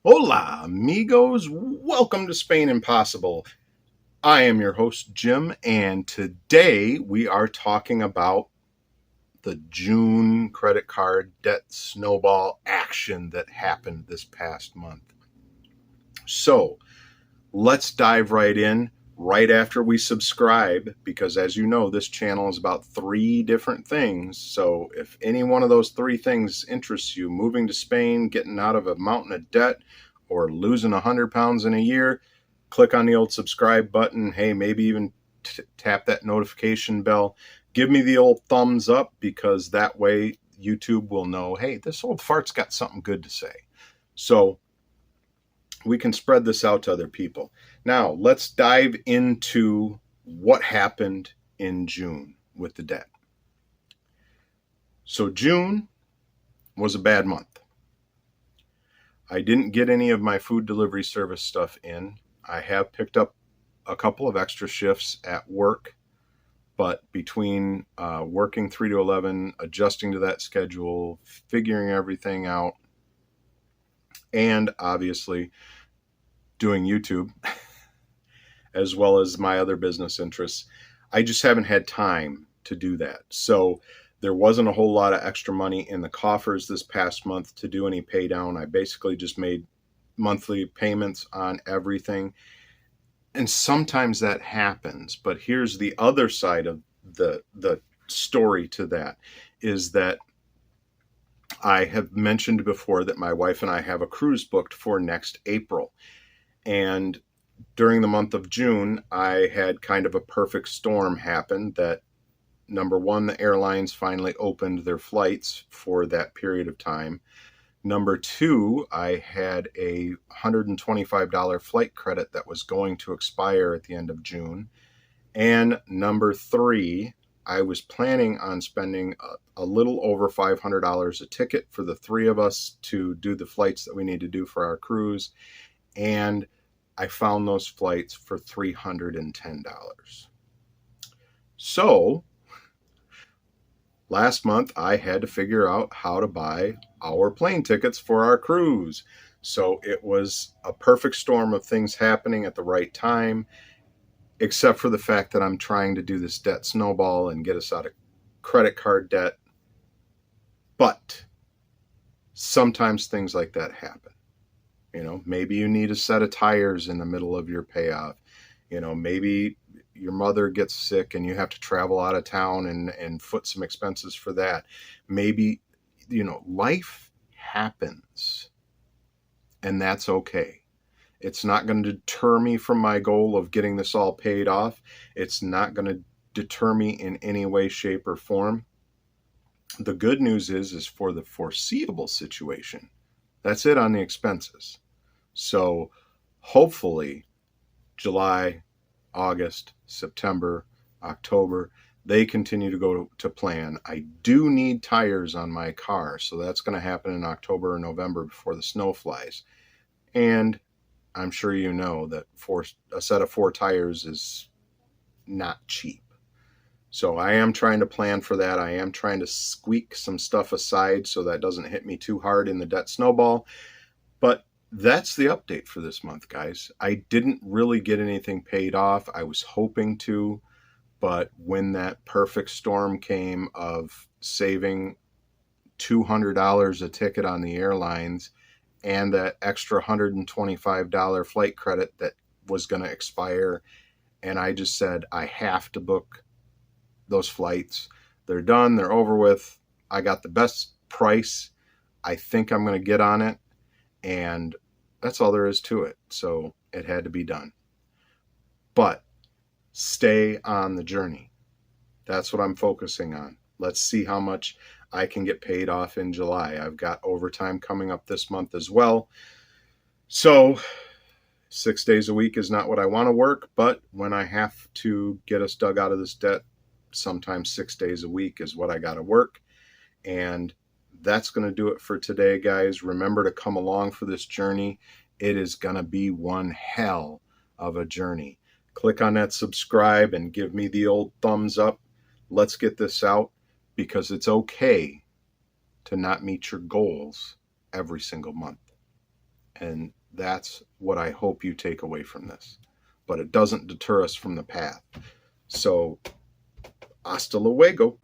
Hola, amigos. Welcome to Spain Impossible. I am your host, Jim, and today we are talking about the June credit card debt snowball action that happened this past month. So let's dive right in right after we subscribe, because as you know, this channel is about three different things. So if any one of those three things interests you, moving to Spain, getting out of a mountain of debt, or losing 100 pounds in a year, click on the old subscribe button. Hey, maybe even tap that notification bell. Give me the old thumbs up, because that way YouTube will know, hey, this old fart's got something good to say. So we can spread this out to other people. Now, let's dive into what happened in June with the debt. So June was a bad month. I didn't get any of my food delivery service stuff in. I have picked up a couple of extra shifts at work, but between working 3 to 11, adjusting to that schedule, figuring everything out, and obviously doing YouTube, as well as my other business interests, I just haven't had time to do that. So there wasn't a whole lot of extra money in the coffers this past month to do any pay down. I basically just made monthly payments on everything. And sometimes that happens, but here's the other side of the story to that, is that I have mentioned before that my wife and I have a cruise booked for next April. And during the month of June, I had kind of a perfect storm happen that, number one, the airlines finally opened their flights for that period of time. Number two, I had a $125 flight credit that was going to expire at the end of June. And number three, I was planning on spending a little over $500 a ticket for the three of us to do the flights that we need to do for our cruise. And I found those flights for $310. So last month, I had to figure out how to buy our plane tickets for our cruise. So it was a perfect storm of things happening at the right time, except for the fact that I'm trying to do this debt snowball and get us out of credit card debt. But sometimes things like that happen. Maybe you need a set of tires in the middle of your payoff. Maybe your mother gets sick and you have to travel out of town and foot some expenses for that. Maybe, life happens, and that's okay. It's not going to deter me from my goal of getting this all paid off. It's not going to deter me in any way, shape, or form. The good news is for the foreseeable situation, that's it on the expenses. So hopefully July, August, September, October, they continue to go to plan. I do need tires on my car, so that's going to happen in October or November before the snow flies. And I'm sure you know that a set of 4 tires is not cheap. So I am trying to plan for that. I am trying to squeak some stuff aside so that doesn't hit me too hard in the debt snowball. But that's the update for this month, guys. I didn't really get anything paid off. I was hoping to, but when that perfect storm came of saving $200 a ticket on the airlines and that extra $125 flight credit that was going to expire, and I just said, I have to book those flights. They're done. They're over with. I got the best price I think I'm going to get on it, and that's all there is to it. So it had to be done. But stay on the journey. That's what I'm focusing on. Let's see how much I can get paid off in July. I've got overtime coming up this month as well. So 6 days a week is not what I want to work, but when I have to get us dug out of this debt, sometimes 6 days a week is what I got to work. And that's going to do it for today, guys. Remember to come along for this journey. It is going to be one hell of a journey. Click on that subscribe and give me the old thumbs up. Let's get this out, because it's okay to not meet your goals every single month. And that's what I hope you take away from this. But it doesn't deter us from the path. So, hasta luego.